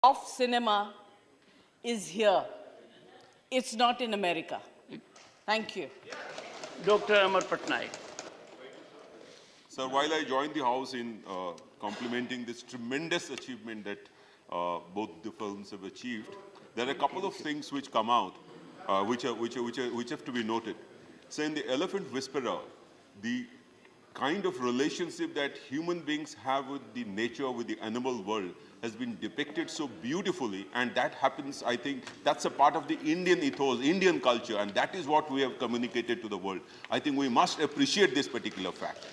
of cinema is here. It's not in America. Thank you. Dr. Amar Patnaik. Sir, while I joined the House in complimenting this tremendous achievement that both the films have achieved, there are a couple of things which come out which have to be noted. So in The Elephant Whisperer, the kind of relationship that human beings have with the nature, with the animal world, has been depicted so beautifully, and that happens, I think, that's a part of the Indian ethos, Indian culture, and that is what we have communicated to the world. I think we must appreciate this particular fact.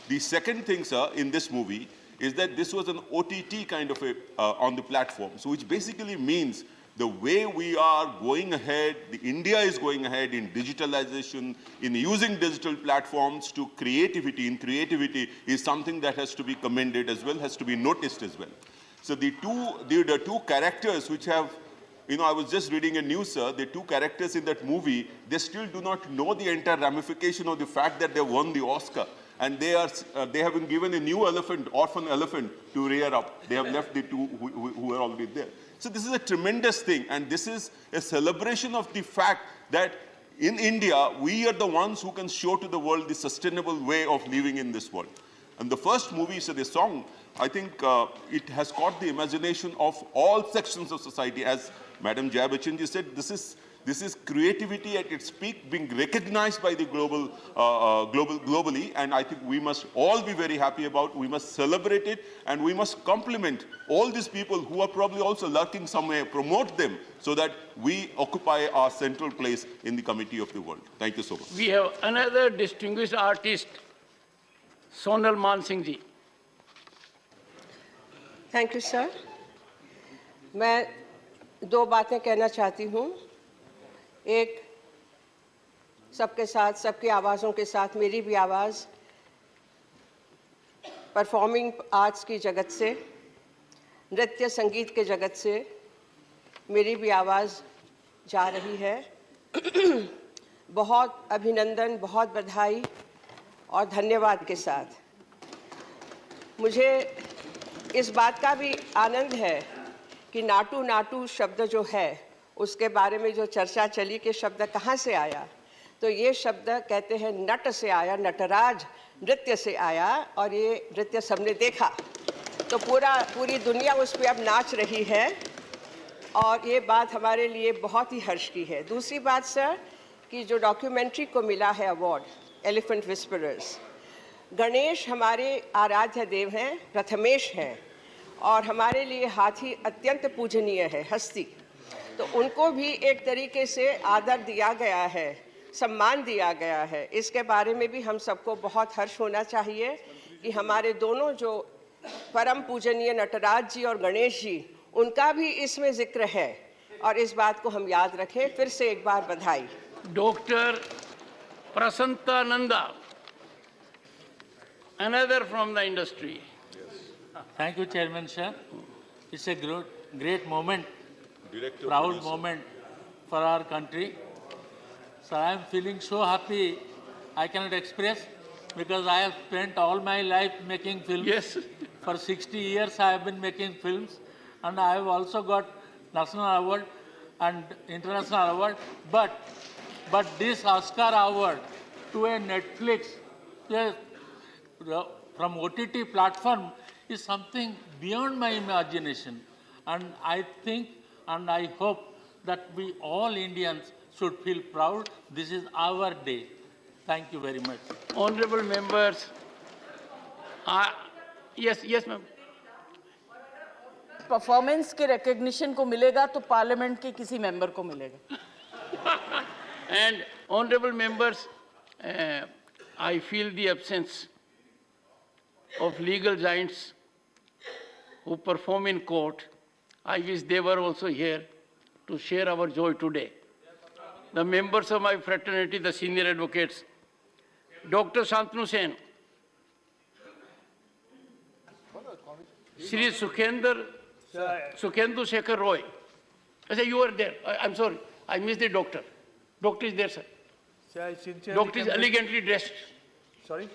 The second thing, sir, in this movie is that this was an OTT kind of a, on the platform, so which basically means the way we are going ahead, India is going ahead in digitalization, in using digital platforms to creativity, in creativity is something that has to be commended as well, has to be noticed as well. So the two characters which have, I was just reading a news, sir, the two characters in that movie, they still do not know the entire ramification of the fact that they won the Oscar. And they have been given a new elephant, orphan elephant, to rear up. They have left the two who were already there. So this is a tremendous thing, and this is a celebration of the fact that in India, we are the ones who can show to the world the sustainable way of living in this world. And the first movie, so the song, I think it has caught the imagination of all sections of society. As Madam Jaya Bachchan said, this is creativity at its peak, being recognized by the globally, and I think we must all be very happy about. We must celebrate it, and we must compliment all these people who are probably also lurking somewhere, promote them, so that we occupy our central place in the committee of the world. Thank you so much. We have another distinguished artist, Sonal Mansingh ji. Thank you sir. मैं दो बातें कहना चाहती हूँ। एक, सबके साथ, सबकी आवाज़ों के साथ मेरी भी आवाज़ परफॉर्मिंग आर्ट्स की जगत से, नृत्य संगीत के जगत से मेरी भी आवाज़ जा रही है। बहुत अभिनंदन, बहुत बधाई और धन्यवाद के साथ मुझे इस बात का भी आनंद है कि नाटू नाटू शब्द जो है उसके बारे में जो चर्चा चली कि शब्द कहाँ से आया, तो ये शब्द कहते हैं नट से आया, नटराज नृत्य से आया, और ये नृत्य सबने देखा तो पूरी दुनिया उस पर अब नाच रही है, और ये बात हमारे लिए बहुत ही हर्ष की है। दूसरी बात सर, कि जो डॉक्यूमेंट्री को मिला है अवार्ड एलिफेंट विस्परर्स, गणेश हमारे आराध्य देव हैं, प्रथमेश हैं, और हमारे लिए हाथी अत्यंत पूजनीय है, हस्ती, तो उनको भी एक तरीके से आदर दिया गया है, सम्मान दिया गया है। इसके बारे में भी हम सबको बहुत हर्ष होना चाहिए कि हमारे दोनों जो परम पूजनीय नटराज जी और गणेश जी, उनका भी इसमें जिक्र है, और इस बात को हम याद रखें। फिर से एक बार बधाई। Dr. Prasantananda, another from the industry. Thank you, Chairman, sir. It's a great moment, proud moment for our country. So I am feeling so happy, I cannot express, because I have spent all my life making films. Yes. For 60 years I have been making films, and I have also got national award and international award. But this Oscar award to a Netflix, from OTT platform, is something beyond my imagination. And I think and I hope that we all Indians should feel proud. This is our day. Thank you very much. Honorable members, yes, ma'am. Performance के recognition को मिलेगा तो parliament के किसी member को मिलेगा। And honorable members, I feel the absence of legal giants who perform in court. I wish they were also here to share our joy today. The members of my fraternity, the senior advocates, Dr. Shantanu Sen, Shri Sukhendu Shekhar Roy. I say you were there. I'm sorry, I missed the doctor. Doctor is there, sir. Doctor is elegantly dressed. Sorry?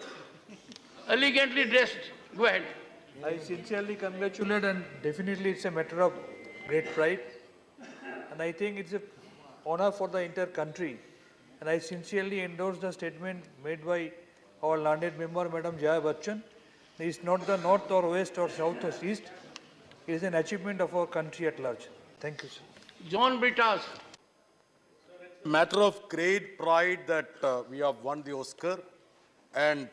Elegantly dressed. Go ahead. I sincerely congratulate, and definitely it's a matter of great pride. And I think it's an honor for the entire country. And I sincerely endorse the statement made by our learned member, Madam Jaya Bachchan. It's not the north or west or south or east. It is an achievement of our country at large. Thank you, sir. John Britas. Matter of great pride that we have won the Oscar, and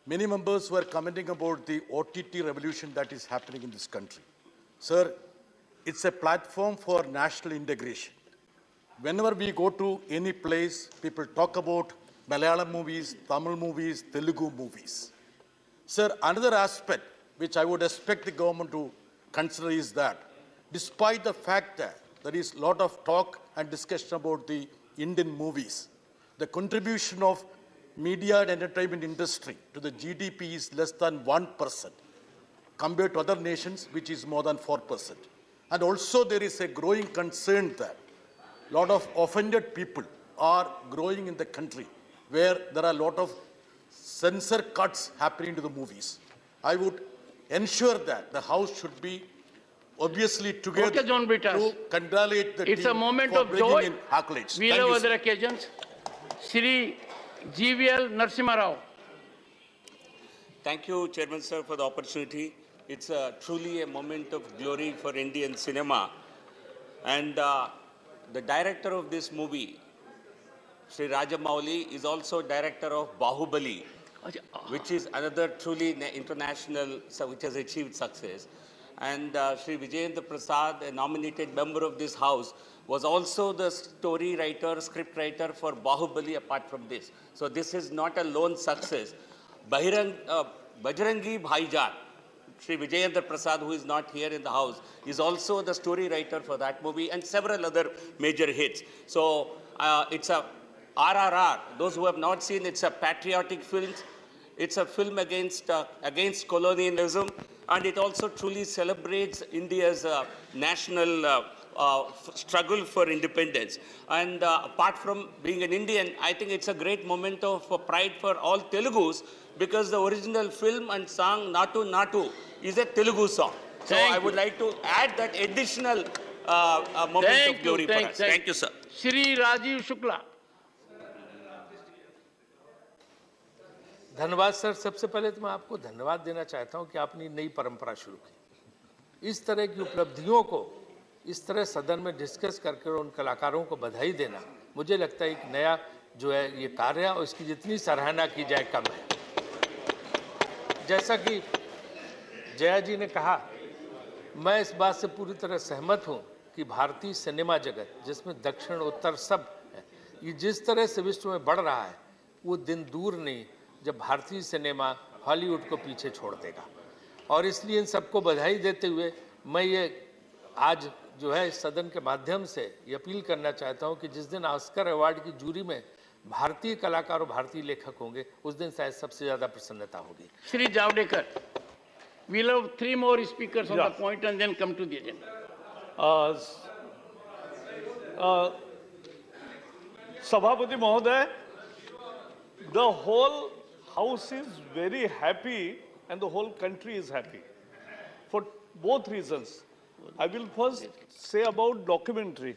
many members were commenting about the OTT revolution that is happening in this country. Sir, it's a platform for national integration. Whenever we go to any place, people talk about Malayalam movies, Tamil movies, Telugu movies. Sir, another aspect which I would expect the government to consider is that despite the fact that there is a lot of talk and discussion about the Indian movies, the contribution of media and entertainment industry to the GDP is less than 1% compared to other nations, which is more than 4%. And also there is a growing concern that a lot of offended people are growing in the country where there are a lot of censor cuts happening to the movies. I would ensure that the House should be obviously together to congratulate the It's team a moment for of bringing joy. in accolades. We'll Thank have you, other sir. occasions. Shri GVL Narasimha Rao. Thank you, Chairman Sir, for the opportunity. It's truly a moment of glory for Indian cinema. And the director of this movie, Sri Rajamouli, is also director of Bahubali, which is another truly international, which has achieved success. And Sri Vijayendra Prasad, a nominated member of this house, was also the story writer, script writer for Bahubali apart from this. So this is not a lone success. Bajrangi Bhaijaan, Sri Vijayendra Prasad, who is not here in the house, is also the story writer for that movie and several other major hits. So it's a RRR. Those who have not seen, it's a patriotic film. It's a film against colonialism, and it also truly celebrates India's national struggle for independence. And apart from being an Indian, I think it's a great moment of pride for all Telugus, because the original film and song Natu Natu is a Telugu song. So I would like to add that additional moment of glory for us. Thank you, sir. Shri Rajiv Shukla. धन्यवाद sir. सबसे पहले तो मैं आपको धन्यवाद देना चाहता हूं कि आपने नई परंपरा शुरू की। इस तरह की उपलब्धियों को इस तरह सदन में डिस्कस करके उन कलाकारों को बधाई देना, मुझे लगता है एक नया जो है ये कार्य है और इसकी जितनी सराहना की जाए कम है। जैसा कि जया जी ने कहा, मैं इस बात से पूरी तरह सहमत हूं कि भारतीय सिनेमा जगत, जिसमें दक्षिण उत्तर सब है, ये जिस तरह से विश्व में बढ़ रहा है, वो दिन दूर नहीं जब भारतीय सिनेमा हॉलीवुड को पीछे छोड़ देगा। और इसलिए इन सबको बधाई देते हुए मैं ये आज जो है इस सदन के माध्यम से ये अपील करना चाहता हूं कि जिस दिन ऑस्कर अवार्ड की जूरी में भारतीय कलाकार और भारतीय लेखक होंगे, उस दिन शायद सबसे ज़्यादा प्रसन्नता होगी। Shri Javadekar. We'll have 3 more speakers on the point and then come to the agenda. Sabhapati Mahoday, the whole House is very happy and the whole country is happy for both reasons. I will first say about documentary.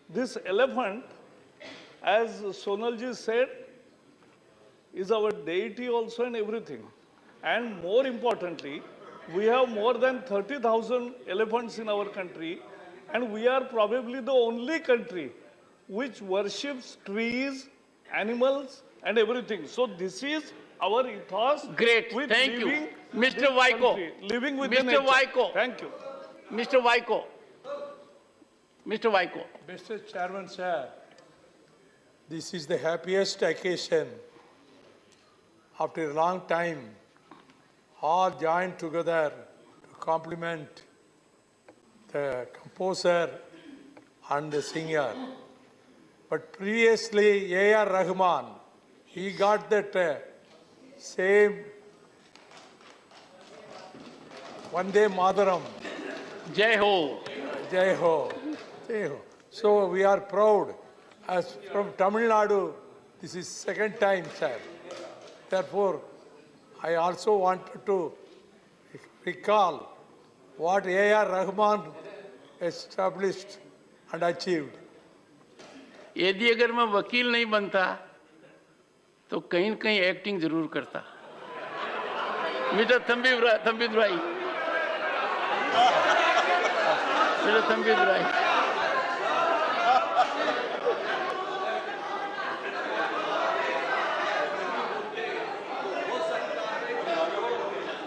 This elephant, as Sonalji said, is our deity also and everything. And more importantly, we have more than 30,000 elephants in our country, and we are probably the only country which worships trees, animals, and everything. So this is our ethos. Great. With Thank you. living Mr. Vaiko. country, living with the Mr. nature. Vaiko. Thank you. Mr. Vaiko. Mr. Vaiko. Mr. Chairman, sir, this is the happiest occasion after a long time, all joined together to compliment the composer and the singer. But previously, A.R. Rahman, he got that same Vande Mataram. Jai Ho. Jai Ho. Jai Ho. So we are proud. As from Tamil Nadu, this is second time, sir. Therefore, I also wanted to recall what A.R. Rahman established and achieved. यदि अगर मैं वकील नहीं बनता तो कहीं न कहीं एक्टिंग जरूर करता. मेरा थंबी दुराई. मेरा थंबी दुराई.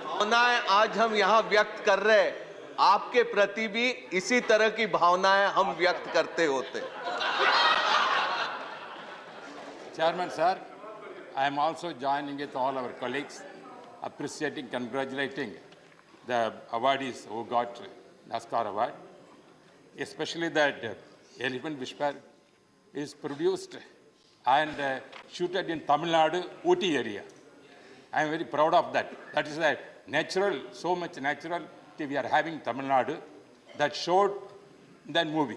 भावनाएं आज हम यहाँ व्यक्त कर रहे हैं, आपके प्रति भी इसी तरह की भावनाएं हम व्यक्त करते होते. Chairman sir, I am also joining with all our colleagues, appreciating, congratulating the awardees who got the Oscar award, especially that Elephant Whisper is produced and shooted in Tamil Nadu, Ooty area. I am very proud of that. That is a natural, so much natural we are having Tamil Nadu that showed that movie.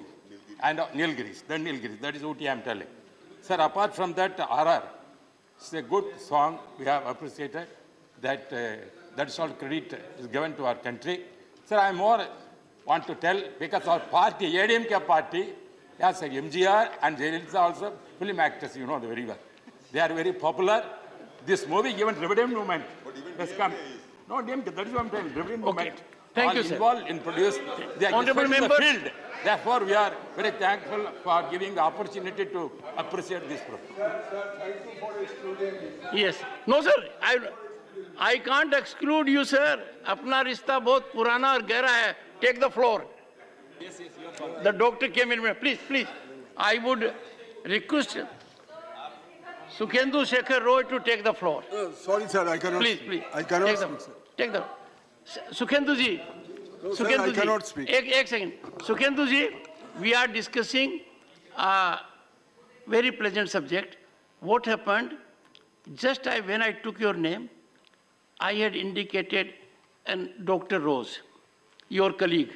And Nilgiris, that is Ooty I am telling. Sir, apart from that, RR, it's a good song. We have appreciated that. That is all credit is given to our country. Sir, I more want to tell because our party, ADMK party, yes, MGR and Jayalalitha also film actors, you know very well. They are very popular. This movie given dividend movement has come. No, DMK, that is what I'm telling. Dividend movement. Thank all you, sir. Involved in produce. They are Honorable in the members. field. Therefore, we are very thankful for giving the opportunity to appreciate this program. Yes. No, sir. I can't exclude you, sir. अपना रिश्ता बहुत पुराना और गहरा है. Take the floor. Yes, The doctor came in. Please. I would request Sukhendu Shekhar Roy to take the floor. Sorry, sir, I cannot Please, speak. please. I cannot take speak, sir. Take the. Sukhendu ji. No, sir, I cannot speak. एक second. Sukhendu ji, we are discussing a very pleasant subject. What happened? Just when I took your name, I had indicated Dr. Rose, your colleague.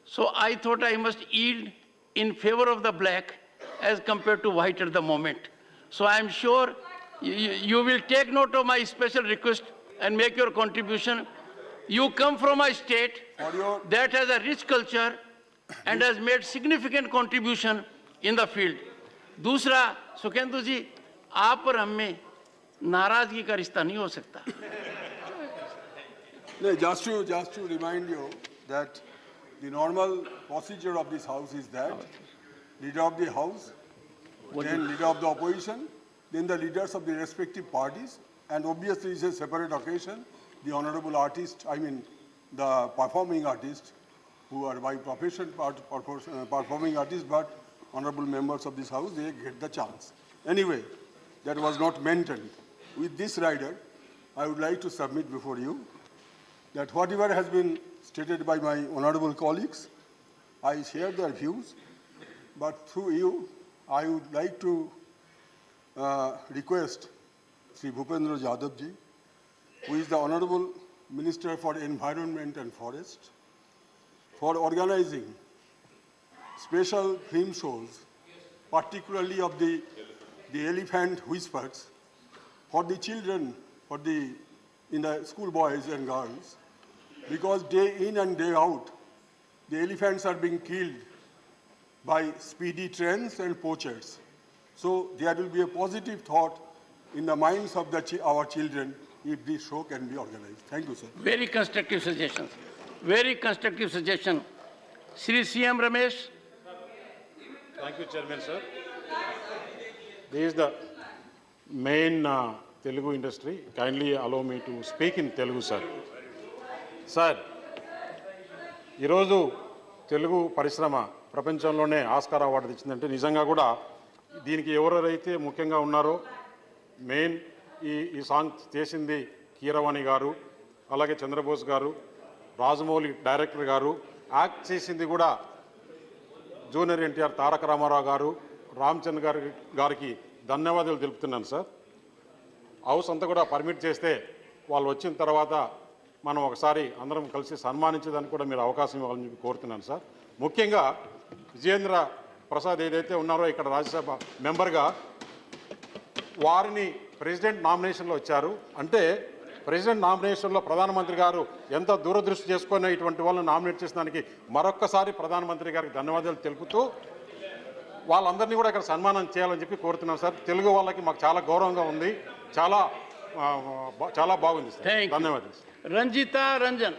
So I thought I must yield in favor of the black as compared to white at the moment. So I am sure you will take note of my special request and make your contribution. You come from a state that has a rich culture and has made significant contribution in the field. दूसरा, सुखेंदु जी, आप और हम में नाराजगी का रिश्ता नहीं हो सकता. No, just to remind you that the normal procedure of this house is that leader of the house, then leader of the opposition, then the leaders of the respective parties, and obviously it's a separate occasion. The honorable artist, I mean the performing artist, who are by profession performing artists, but honorable members of this house, they get the chance. Anyway, that was not mentioned. With this rider, I would like to submit before you that whatever has been stated by my honorable colleagues, I share their views, but through you, I would like to request Sri Bhupendra Jadhav ji, who is the Honorable Minister for Environment and Forest, for organizing special film shows, particularly of the elephant whispers, for the children, in the school boys and girls, because day in and day out, the elephants are being killed by speedy trains and poachers. So there will be a positive thought in the minds of our children if this show can be organized. Thank you, sir. Very constructive suggestions. Very constructive suggestion. Shri CM Ramesh. Thank you, Chairman, sir. This is the main Telugu industry. Kindly allow me to speak in Telugu, sir. Sir, ఈరోజు తెలుగు పరిశ్రమ ప్రపంచంలోనే Oscar award తెచ్చిందంటే నిజంగా కూడా దీనికి ఎవరెవరైతే ముఖ్యంగా ఉన్నారో main ఈ సాంగ్ చేసింది కీరవాణి గారు, అలాగే చంద్రబోస్ గారు, రాజమౌళి డైరెక్టర్ గారు, యాక్ట్ చేసింది కూడా జూనియర్ ఎన్టీఆర్ తారక రామారావు గారు, రామచంద్ర గారికి ధన్యవాదాలు తెలుపుతున్నాను సార్. హౌస్ అంతా కూడా పర్మిట్ చేస్తే వాళ్ళు వచ్చిన తర్వాత మనం ఒకసారి అందరం కలిసి సన్మానించేదానికి కూడా మీరు అవకాశం ఇవ్వాలని చెప్పి కోరుతున్నాను సార్. ముఖ్యంగా విజయేంద్ర ప్రసాద్ ఏదైతే ఉన్నారో ఇక్కడ రాజ్యసభ మెంబర్గా వారిని ప్రెసిడెంట్ నామినేషన్లో వచ్చారు. అంటే ప్రెసిడెంట్ నామినేషన్లో ప్రధానమంత్రి గారు ఎంత దూరదృష్టి చేసుకుని ఇటువంటి వాళ్ళని నామినేట్ చేసిన దానికి మరొక్కసారి ప్రధానమంత్రి గారికి ధన్యవాదాలు తెలుపుతూ వాళ్ళందరినీ కూడా ఇక్కడ సన్మానం చేయాలని చెప్పి కోరుతున్నాం సార్. తెలుగు వాళ్ళకి మాకు చాలా గౌరవంగా ఉంది, చాలా బాగుంది సార్. ధన్యవాదాలు. रंजिता रंजन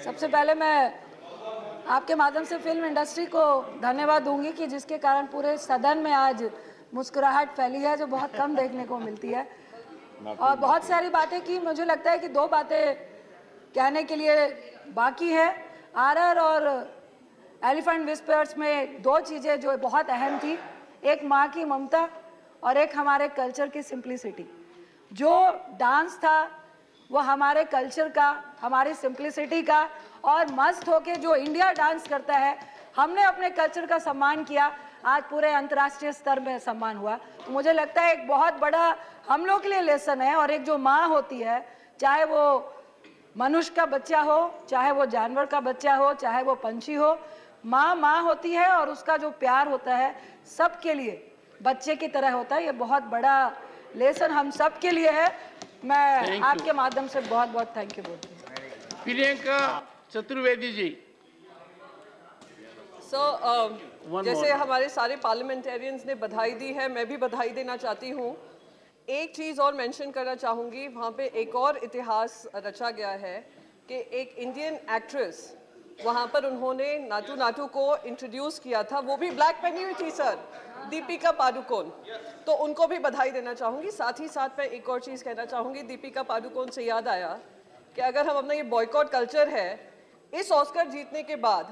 सबसे पहले मैं आपके माध्यम से फिल्म इंडस्ट्री को धन्यवाद दूंगी कि जिसके कारण पूरे सदन में आज मुस्कुराहट फैली है, जो बहुत कम देखने को मिलती है। और बहुत सारी बातें की, मुझे लगता है कि दो बातें कहने के लिए बाकी है। आरआर और एलिफेंट विस्पर्स में दो चीज़ें जो बहुत अहम थी, एक माँ की ममता और एक हमारे कल्चर की सिंप्लिसिटी। जो डांस था वो हमारे कल्चर का, हमारी सिंप्लिसिटी का, और मस्त होके जो इंडिया डांस करता है, हमने अपने कल्चर का सम्मान किया, आज पूरे अंतर्राष्ट्रीय स्तर में सम्मान हुआ। तो मुझे लगता है एक बहुत बड़ा हम लोग के लिए लेसन है। और एक जो माँ होती है, चाहे वो मनुष्य का बच्चा हो, चाहे वो जानवर का बच्चा हो, चाहे वो पंछी हो, माँ होती है और उसका जो प्यार होता है सबके लिए बच्चे की तरह होता है। ये बहुत बड़ा लेसन हम सब के लिए है। मैं आपके माध्यम से बहुत बहुत थैंक यू बोलती हूँ। प्रियंका चतुर्वेदी जी। जैसे हमारे सारे पार्लियामेंटेरियंस ने बधाई दी है, मैं भी बधाई देना चाहती हूँ। एक चीज़ और मेंशन करना चाहूँगी, वहाँ पे एक और इतिहास रचा गया है कि एक इंडियन एक्ट्रेस, वहाँ पर उन्होंने नाटू नाटू को इंट्रोड्यूस किया था, वो भी ब्लैक पहनी हुई थी सर, दीपिका पादुकोण। तो उनको भी बधाई देना चाहूँगी। साथ ही साथ मैं एक और चीज़ कहना चाहूँगी, दीपिका पादुकोण से याद आया कि अगर हम अपना ये बॉयकॉट कल्चर है, इस ऑस्कर जीतने के बाद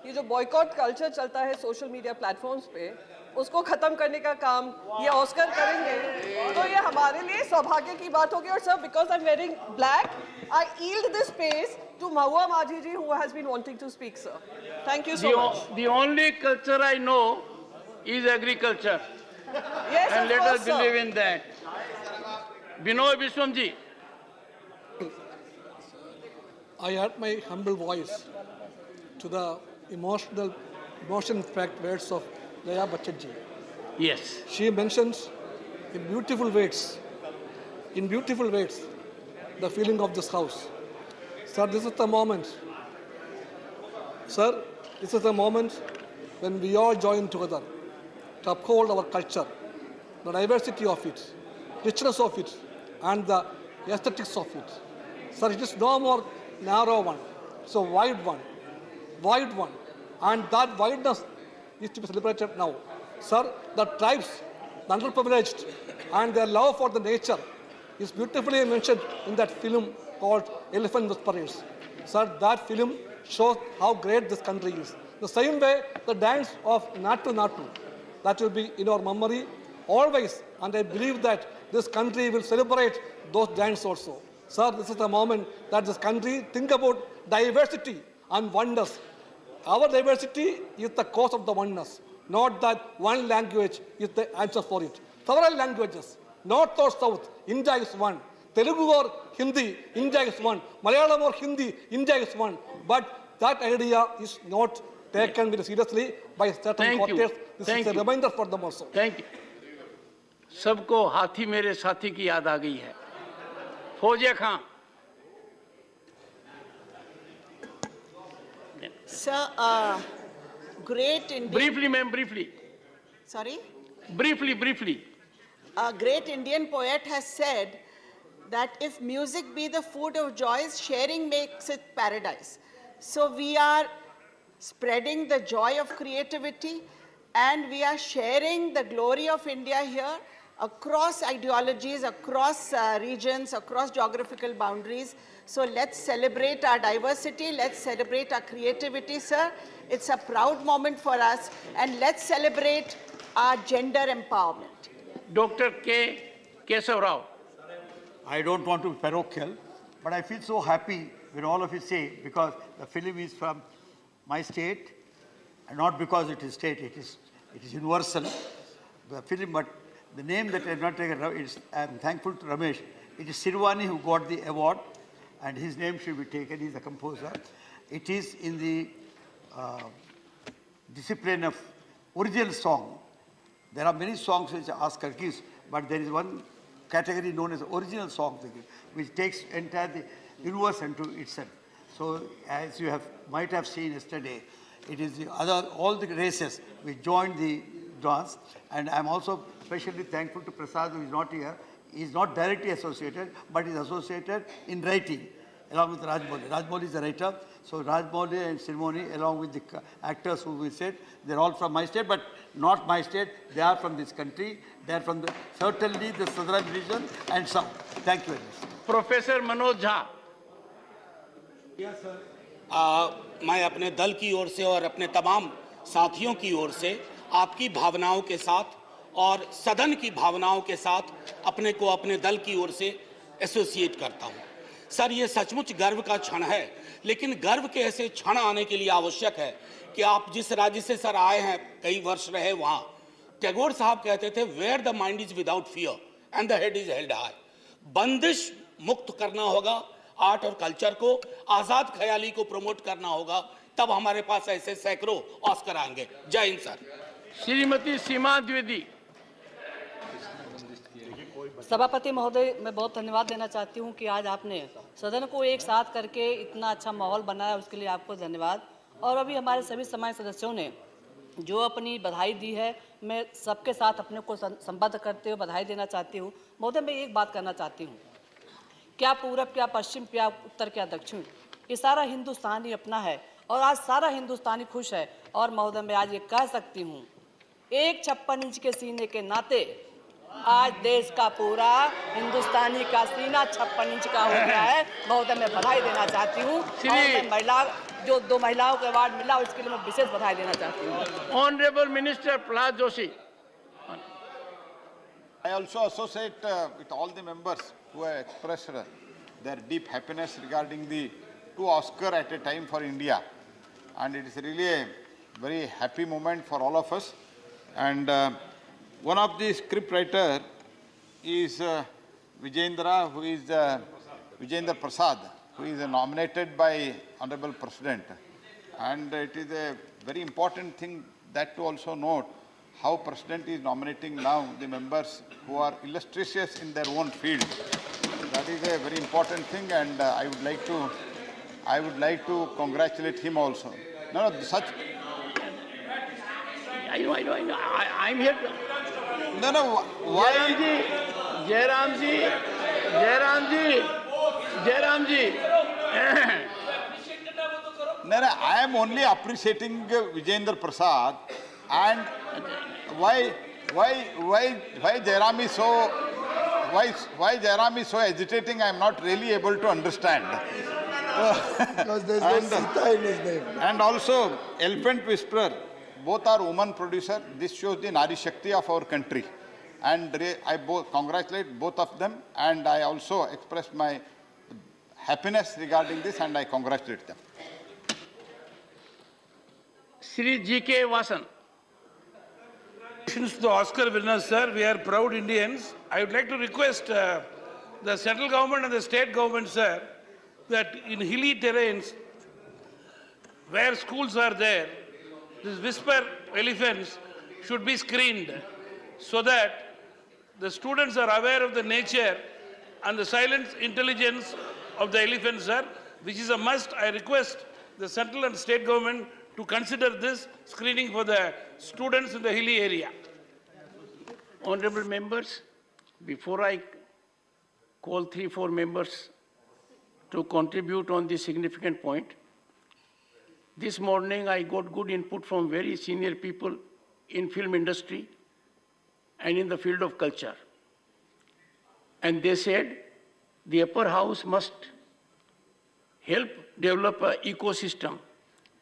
ये जो बॉयकॉट कल्चर चलता है सोशल मीडिया प्लेटफॉर्म्स पे, उसको ख़त्म करने का काम ये ऑस्कर करेंगे, तो ये हमारे लिए सौभाग्य की बात होगी। और sir, because I am wearing black, I yield this space to Mahua Majhi ji, who has been wanting to speak, sir. Thank you so much. The only culture I know is agriculture. Yes, and let us believe in that. Binoy Biswamji. I add my humble voice to the emotion-packed words of Jaya Bachchan ji. Yes. She mentions in beautiful words, the feeling of this house. Sir, this is the moment. Sir, this is the moment when we all join together to uphold our culture, the diversity of it, richness of it, and the aesthetics of it. Sir, it is no more narrow one, it's a wide one, and that wideness is to be celebrated now. Sir, the tribes, the underprivileged, and their love for the nature is beautifully mentioned in that film called Elephant Whisperers. Sir, that film shows how great this country is. The same way, the dance of Natu Natu, that will be in our memory always, and I believe that this country will celebrate those dances also. Sir, this is the moment that this country think about diversity and oneness. Our diversity is the cause of the oneness, not that one language is the answer for it. Several languages, north or south, India is one. Telugu or Hindi, India is one. Malayalam or Hindi, India is one. But that idea is not taken very seriously by certain quarters. This is a reminder for them also. Thank you. सबको हाथी मेरे साथी की याद आ गई है. Fauzia Khan. Sir, great Indian... Briefly, ma'am, briefly. Sorry? Briefly. A great Indian poet has said that if music be the food of joys, sharing makes it paradise. So we are spreading the joy of creativity, and we are sharing the glory of India here across ideologies, across regions, across geographical boundaries. So let's celebrate our diversity, let's celebrate our creativity, sir. It's a proud moment for us, and let's celebrate our gender empowerment. Dr. K. Kesav Rao. I don't want to be parochial, but I feel so happy when all of you say, because the film is from my state, and not because it is state, it is universal, the film, but the name that I have not taken, I'm thankful to Ramesh. It is Sirwani who got the award, and his name should be taken, he's the composer. It is in the discipline of original song. There are many songs which Oscar gives, but there is one category known as original songs, which takes entire the universe into itself. So as you might have seen yesterday, it is all the races which joined the dance, and I'm also especially thankful to Prasad, who is not here. He is not directly associated, but is associated in writing, along with Rajmouli. Rajmouli is the writer, so Rajmouli and Sirmoni, along with the actors who we said, they're all from my state, but not my state. They are from this country. They are from certainly the southern region and some. Thank you very much. Professor Manoj Jha. Yes, sir. मैं अपने दल की ओर से और अपने तमाम साथियों की ओर से आपकी भावनाओं के साथ और सदन की भावनाओं के साथ अपने को अपने दल की ओर से एसोसिएट करता हूं। सर, ये सचमुच गर्व का क्षण है, लेकिन गर्व के ऐसे क्षण आने के लिए आवश्यक है कि आप जिस राज्य से सर आए हैं, कई वर्ष रहे वहां, टैगोर साहब कहते थे, where the mind is without fear and the head is held high. बंदिश मुक्त करना होगा आर्ट और कल्चर को, आजाद ख्याली को प्रमोट करना होगा, तब हमारे पास ऐसे सैकड़ों ऑस्कर आएंगे। जय हिंद सर। श्रीमती सीमा द्विवेदी। सभापति महोदय, मैं बहुत धन्यवाद देना चाहती हूं कि आज आपने सदन को एक साथ करके इतना अच्छा माहौल बनाया, उसके लिए आपको धन्यवाद। और अभी हमारे सभी समाज सदस्यों ने जो अपनी बधाई दी है, मैं सबके साथ अपने को संबद्ध करते हुए बधाई देना चाहती हूं। महोदय, मैं एक बात करना चाहती हूं, क्या पूरब, क्या पश्चिम, क्या उत्तर, क्या दक्षिण, ये सारा हिंदुस्तान ही अपना है और आज सारा हिंदुस्तानी खुश है। और महोदय, मैं आज ये कह सकती हूँ, एक 56 इंच के सीने के नाते आज देश का पूरा हिंदुस्तानी का सीना 56 इंच का हो गया है। महोदय, मैं बधाई देना चाहती हूँ। जो 2 महिलाओं को अवार्ड मिला, उसके लिए मैं विशेष बधाई देना चाहती हूँ। Honourable minister Prahlad Joshi. I also associate with all the members who have expressed their deep happiness regarding the 2 Oscars at a time for India. And it is really a very happy moment for all of us. And one of the script writer is Vijayendra, who is Vijayendra Prasad, who is nominated by Honorable President. And it is a very important thing that to also note how President is nominating now the members who are illustrious in their own field. That is a very important thing, and I would like to congratulate him also. No, such. I know. I'm here. No. Why? Jairamji. No, I am only appreciating Vijayendra Prasad, and why Jairam is so agitating, I am not really able to understand. Because there is no Sita in his name. And also, Elephant Whisperer, both are woman producer. This shows the Nari Shakti of our country. And I congratulate both of them, and I also express my happiness regarding this, and I congratulate them. Shri G.K. Vasan. Congratulations to the Oscar winners, sir. We are proud Indians. I would like to request the central government and the state government, sir, that in hilly terrains where schools are there, these whisper elephants should be screened so that the students are aware of the nature and the silent intelligence of the elephants, sir, which is a must. I request the central and state government to consider this screening for the students in the hilly area. Honorable members, before I call 3-4 members to contribute on this significant point, this morning I got good input from very senior people in film industry and in the field of culture. And they said the upper house must help develop an ecosystem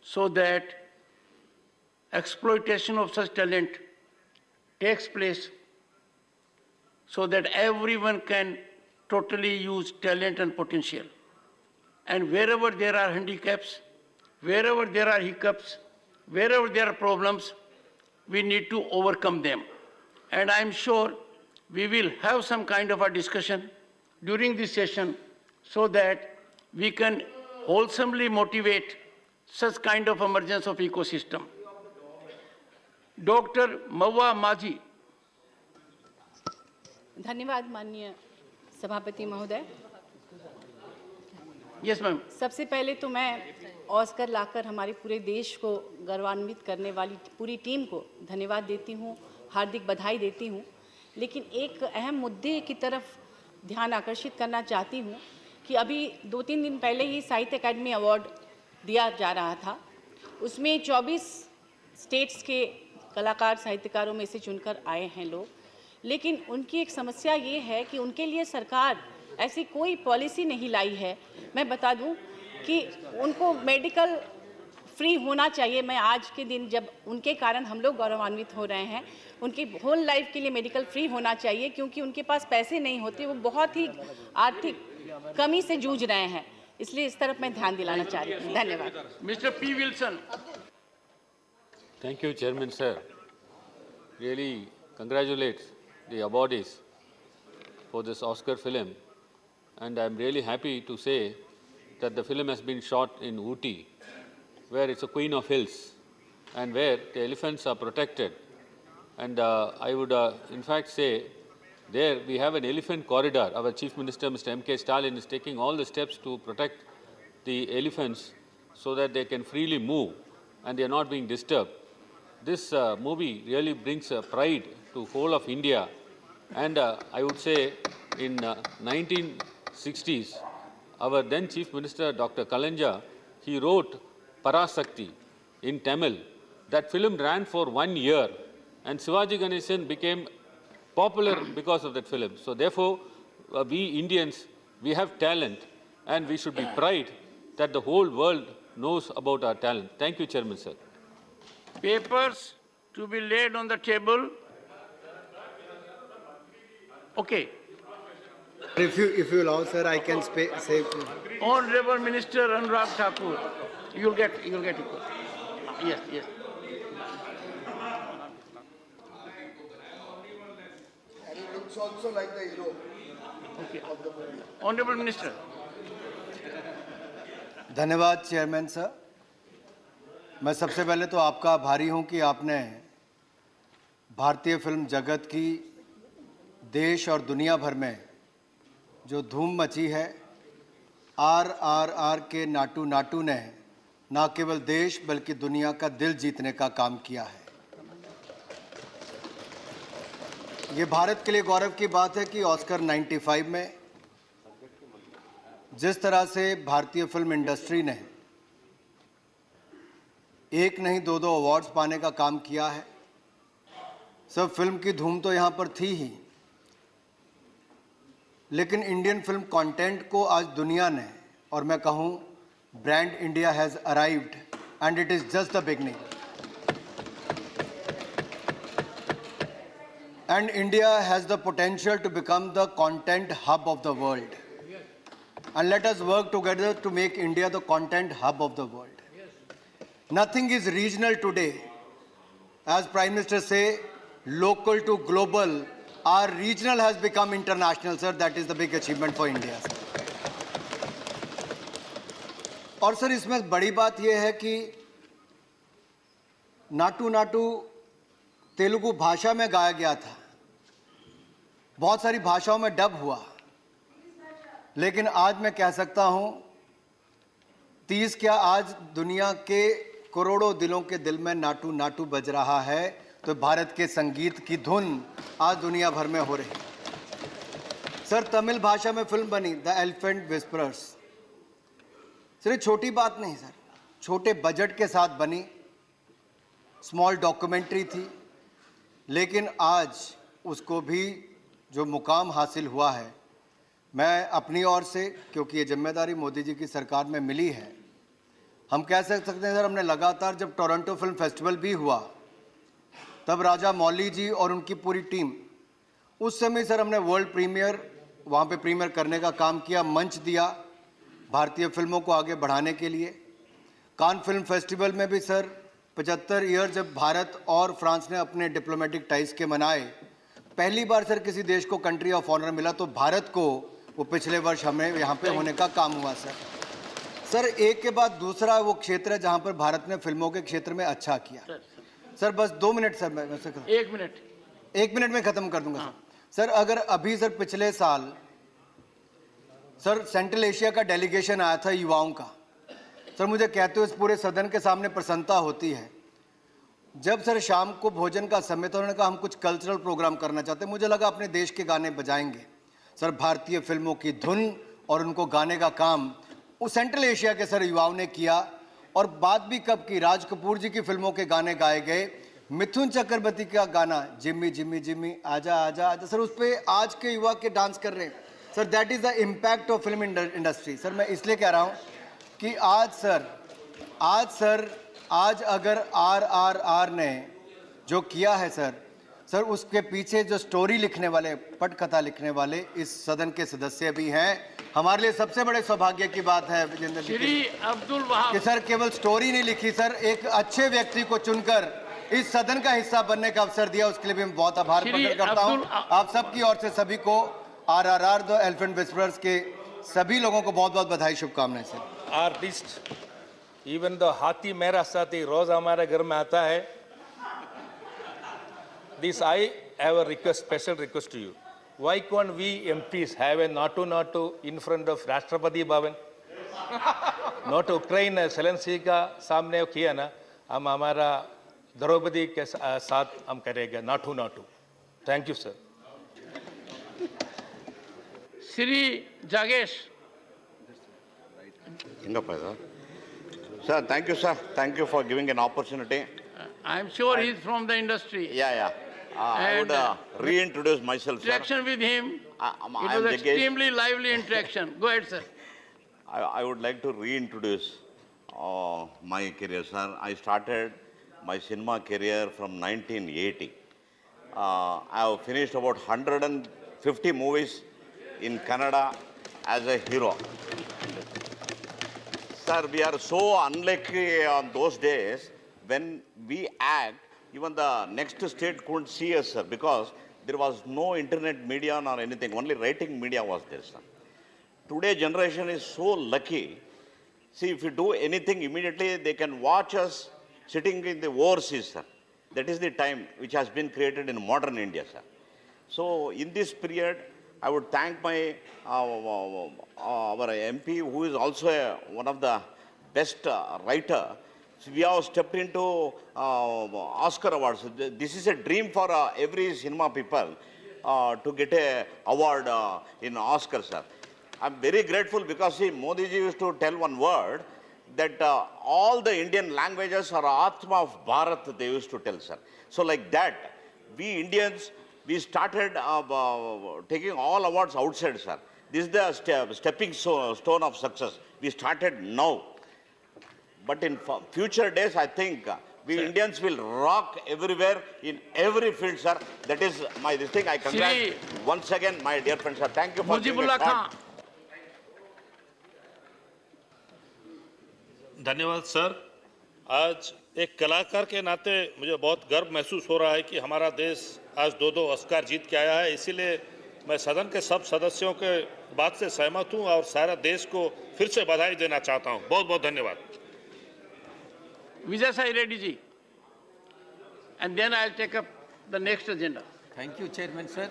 so that exploitation of such talent takes place so that everyone can totally use talent and potential. And wherever there are handicaps, wherever there are hiccups, wherever there are problems, we need to overcome them. And I'm sure we will have some kind of a discussion during this session so that we can wholesomely motivate such kind of emergence of ecosystem. Dr. Mawa Maji. धन्यवाद माननीय सभापति महोदय। Yes ma'am. सबसे पहले तो मैं Oscar लाकर हमारे पूरे देश को गौरवान्वित करने वाली पूरी टीम को धन्यवाद देती हूँ, हार्दिक बधाई देती हूँ। लेकिन एक अहम मुद्दे की तरफ ध्यान आकर्षित करना चाहती हूँ कि अभी 2-3 दिन पहले ही साहित्य अकादमी अवार्ड दिया जा रहा था। उसमें 24 स्टेट्स के कलाकार साहित्यकारों में से चुनकर आए हैं लोग, लेकिन उनकी एक समस्या ये है कि उनके लिए सरकार ऐसी कोई पॉलिसी नहीं लाई है। मैं बता दूं कि उनको मेडिकल फ्री होना चाहिए। मैं आज के दिन जब उनके कारण हम लोग गौरवान्वित हो रहे हैं, उनकी होल लाइफ के लिए मेडिकल फ्री होना चाहिए, क्योंकि उनके पास पैसे नहीं होते, वो बहुत ही आर्थिक कमी से जूझ रहे हैं। इसलिए इस तरफ मैं ध्यान दिलाना चाह रही हूँ। धन्यवाद। Mister P Wilson. Thank you, Chairman sir. Really congratulate the awardees for this Oscar film, and I'm really happy to say that the film has been shot in Ooty, where it's a queen of hills and where the elephants are protected. And I would in fact say there we have an elephant corridor. Our Chief Minister, Mr. M.K. Stalin, is taking all the steps to protect the elephants so that they can freely move and they are not being disturbed. This movie really brings pride to whole of India. And I would say in 1960s, our then Chief Minister, Dr. Kalanja, he wrote Parasakti in Tamil. That film ran for 1 year, and Shivaji Ganesan became popular because of that film. So therefore, we Indians, we have talent, and we should be proud that the whole world knows about our talent. Thank you, Chairman, sir. Papers to be laid on the table. Okay. If you allow, sir, I can say. Honorable Minister Anurag Thakur, you'll get it. Yes, yes. And it looks also like the hero. Okay. Honorable Minister. धन्यवाद chairman sir. मैं सबसे पहले तो आपका आभारी हूं कि आपने भारतीय फिल्म जगत की देश और दुनिया भर में जो धूम मची है, RRR के नाटू नाटू ने न केवल देश बल्कि दुनिया का दिल जीतने का काम किया है। ये भारत के लिए गौरव की बात है कि ऑस्कर 95 में जिस तरह से भारतीय फिल्म इंडस्ट्री ने एक नहीं दो अवार्ड्स पाने का काम किया है। सब फिल्म की धूम तो यहाँ पर थी ही, लेकिन इंडियन फिल्म कंटेंट को आज दुनिया ने, और मैं कहूँ brand India has arrived and it is just the beginning. And India has the potential to become the content hub of the world, and let us work together to make India the content hub of the world. Nothing is regional today. As Prime Minister say, local to global, our regional has become international, sir. That is the big achievement for India, sir. और sir इसमें बड़ी बात यह है कि नाटू नाटू तेलुगु भाषा में गाया गया था, बहुत सारी भाषाओं में डब हुआ, लेकिन आज मैं कह सकता हूं 30 क्या आज दुनिया के करोड़ों दिलों के दिल में नाटू नाटू बज रहा है। तो भारत के संगीत की धुन आज दुनिया भर में हो रही है। सर तमिल भाषा में फिल्म बनी द एलिफेंट विस्परर्स। सर ये छोटी बात नहीं सर, छोटे बजट के साथ बनी, स्मॉल डॉक्यूमेंट्री थी, लेकिन आज उसको भी जो मुकाम हासिल हुआ है, मैं अपनी ओर से, क्योंकि ये जिम्मेदारी मोदी जी की सरकार में मिली है, हम कह सकते हैं सर, हमने लगातार जब टोरंटो फिल्म फेस्टिवल भी हुआ तब राजा मौली जी और उनकी पूरी टीम, उस समय सर हमने वर्ल्ड प्रीमियर वहाँ पे प्रीमियर करने का काम किया, मंच दिया भारतीय फिल्मों को आगे बढ़ाने के लिए। कान फिल्म फेस्टिवल में भी सर 75 ईयर जब भारत और फ्रांस ने अपने डिप्लोमेटिक टाइज के मनाए, पहली बार सर किसी देश को कंट्री ऑफ ऑनर मिला, तो भारत को वो पिछले वर्ष हमें यहाँ पे होने का काम हुआ सर। सर एक के बाद दूसरा वो क्षेत्र है जहाँ पर भारत ने फिल्मों के क्षेत्र में अच्छा किया। सर बस 2 मिनट सर, मैं 1 मिनट में ख़त्म कर दूंगा सर। सर अगर अभी सर पिछले साल सर सेंट्रल एशिया का डेलीगेशन आया था युवाओं का, सर मुझे कहते हुए इस पूरे सदन के सामने प्रसन्नता होती है। जब सर शाम को भोजन का समय था, उन्होंने कहा हम कुछ कल्चरल प्रोग्राम करना चाहते हैं। मुझे लगा अपने देश के गाने बजाएंगे। सर भारतीय फिल्मों की धुन और उनको गाने का काम उस सेंट्रल एशिया के सर युवाओं ने किया। और बात भी कब की, राज कपूर जी की फिल्मों के गाने गाए गए। मिथुन चक्रवर्ती का गाना जिम्मी जिम्मी जिम्मी आजा आजा आजा, सर उस पर आज के युवा के डांस कर रहे हैं। Sir that is the impact of film industry. Sir मैं इसलिए कह रहा हूँ कि आज अगर RRR ने जो किया है सर उसके पीछे जो स्टोरी लिखने वाले, पटकथा लिखने वाले इस सदन के सदस्य भी हैं। हमारे लिए सबसे बड़े सौभाग्य की बात है विजेंद्र जी कि सर केवल स्टोरी नहीं लिखी, सर एक अच्छे व्यक्ति को चुनकर इस सदन का हिस्सा बनने का अवसर दिया, उसके लिए भी मैं बहुत आभार प्रकट करता हूं। आप सबकी ओर से सभी को RRR द एलिफेंट विस्परर्स के सभी लोगों को बहुत बहुत बधाई, शुभकामनाएं सर। आर्टिस्ट इवन द हाथी मेरा साथी रोज हमारे घर में आता है। This I have a request, special request to you, why can't we MPs have a NATO in front of Rashtrapati Bhavan? Note Ukraine सेलेंसी का सामने किया ना, हम हमारा द्रौपदी के साथ हम करेंगे NATO। Thank you sir. Shri जागेश। Sir, thank you, sir. Thank you for giving an opportunity. I'm sure he's from the industry. Yeah. I would reintroduce myself, sir. Interaction with him, it was extremely lively interaction. Go ahead, sir. I would like to reintroduce my career, sir. I started my cinema career from 1980. I have finished about 150 movies in Kannada as a hero. Sir, we are so unlucky on those days when we act, even the next state couldn't see us, sir, because there was no internet media or anything, only writing media was there, sir. Today generation is so lucky. See, if you do anything immediately, they can watch us sitting in the overseas, sir. That is the time which has been created in modern India, sir. So in this period, I would thank my our MP, who is also one of the best writer. So we have stepped into Oscar awards. This is a dream for every cinema people to get a award in Oscar, sir. I'm very grateful because see, Modi ji used to tell one word that all the Indian languages are Atma of Bharat, they used to tell, sir. So like that, we Indians, we started taking all awards outside, sir. This is the stepping stone of success. We started now. But in future days, I think we Indians will rock everywhere, in every field, sir. That is my this thing. I congratulate once again, my dear friends, sir. Thank you for giving me a shot. धन्यवाद sir. आज एक कलाकार के नाते मुझे बहुत गर्व महसूस हो रहा है कि हमारा देश आज दो ऑस्कार जीत के आया है। इसीलिए मैं सदन के सब सदस्यों के बात से सहमत हूं और सारा देश को फिर से बधाई देना चाहता हूं। बहुत बहुत धन्यवाद। Vijay Sai Reddy ji, and then I'll take up the next agenda. Thank you, Chairman, sir.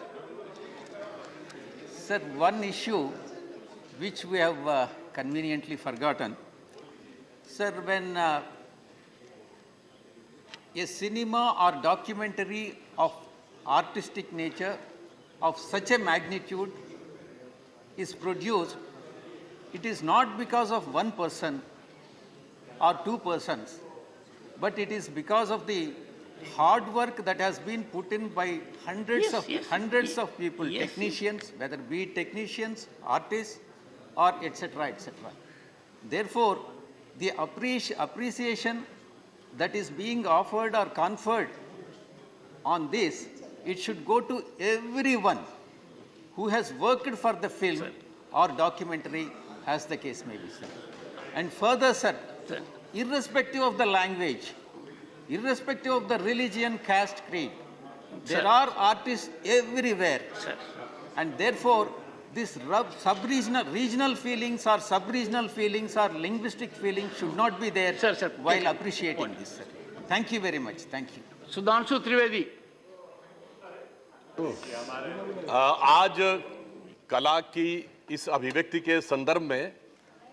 Sir, one issue which we have conveniently forgotten. Sir, when a cinema or documentary of artistic nature of such a magnitude is produced, it is not because of one person or two persons, but it is because of the hard work that has been put in by hundreds of people, technicians, whether be it technicians, artists, or etc., etc. Therefore, the appreciation that is being offered or conferred on this, it should go to everyone who has worked for the film or documentary, as the case may be, sir. And further, sir, irrespective of the language, irrespective of the religion, caste, creed, there are artists everywhere. And therefore, this regional feelings or sub-regional feelings or linguistic feelings should not be there while appreciating this, sir. Thank you very much. Thank you. Sudhanshu Trivedi. आज कला की इस अभिव्यक्ति के संदर्भ में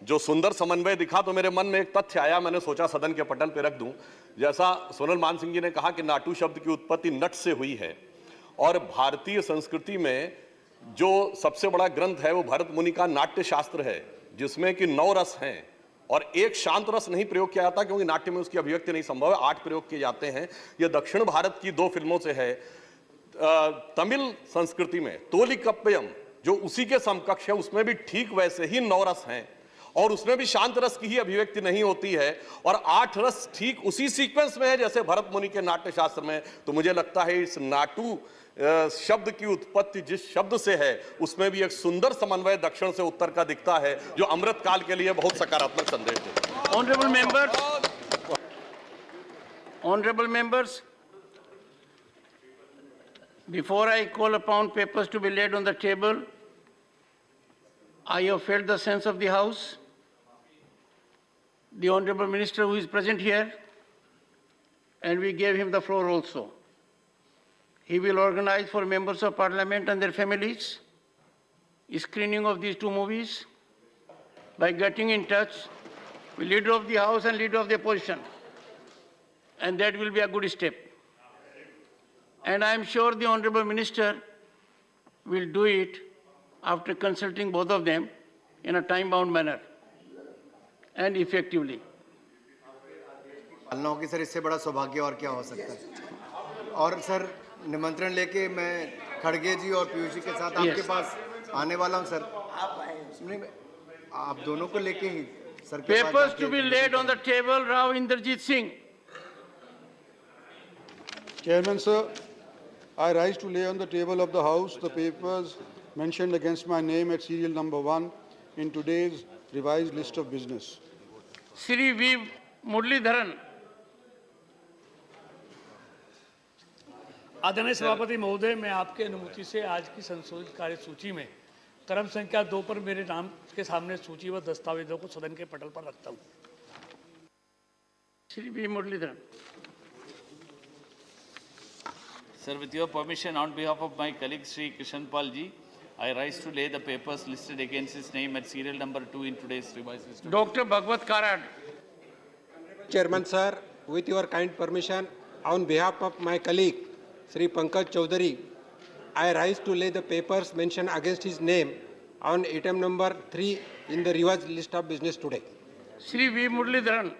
जो सुंदर समन्वय दिखा, तो मेरे मन में एक तथ्य आया, मैंने सोचा सदन के पटल पे रख दूं। जैसा सोनल मान सिंह जी ने कहा कि नाटू शब्द की उत्पत्ति नट से हुई है, और भारतीय संस्कृति में जो सबसे बड़ा ग्रंथ है वो भरत मुनि का नाट्य शास्त्र है, जिसमें कि 9 रस हैं और एक शांत रस नहीं प्रयोग किया जाता, क्योंकि नाट्य में उसकी अभिव्यक्ति नहीं संभव है। 8 प्रयोग किए जाते हैं। यह दक्षिण भारत की 2 फिल्मों से है। तमिल संस्कृति में तोलिकप्पयम जो उसी के समकक्ष है, उसमें भी ठीक वैसे ही 9 रस हैं, और उसमें भी शांत रस की ही अभिव्यक्ति नहीं होती है, और 8 रस ठीक उसी सीक्वेंस में है जैसे भरत मुनि के नाट्य शास्त्र में। तो मुझे लगता है इस नाटू शब्द की उत्पत्ति जिस शब्द से है, उसमें भी एक सुंदर समन्वय दक्षिण से उत्तर का दिखता है, जो अमृत काल के लिए बहुत सकारात्मक संदेश देता है। Honorable members, before I call upon papers to be laid on the table, I have felt the sense of the House. The Honorable Minister who is present here, and we gave him the floor also. He will organize for members of Parliament and their families a screening of these 2 movies by getting in touch with Leader of the House and Leader of the Opposition. And that will be a good step. And I am sure the Honorable Minister will do it after consulting both of them in a time-bound manner and effectively. पालना होगी sir, इससे बड़ा सौभाग्य और क्या हो सकता है। और सर निमंत्रण लेके मैं खड़गे जी और पीयूष जी के साथ आपके पास आने वाला हूं सर। आप दोनों को लेके ही सर के पास। Papers to be laid on the table, Rao Inderjit Singh. Chairman sir, I rise to lay on the table of the House the papers mentioned against my name at serial number 1 in today's revised list of business. Shri V. Muralidharan. आदरणीय सभापति महोदय, मैं आपके अनुमति से आज की संशोधित कार्य सूची में क्रम संख्या 2 पर मेरे नाम के सामने सूचीबद्ध दस्तावेजों को सदन के पटल पर रखता हूं। Shri V. Muralidharan. Sir, with your permission, on behalf of my colleague Sri Krishan Pal ji, I rise to lay the papers listed against his name at serial number 2 in today's revised list. Dr. Bhagwat Karad. Chairman sir, with your kind permission, on behalf of my colleague Sri Pankaj Chaudhary, I rise to lay the papers mentioned against his name on item number 3 in the revised list of business today. Shri V. Muralidharan.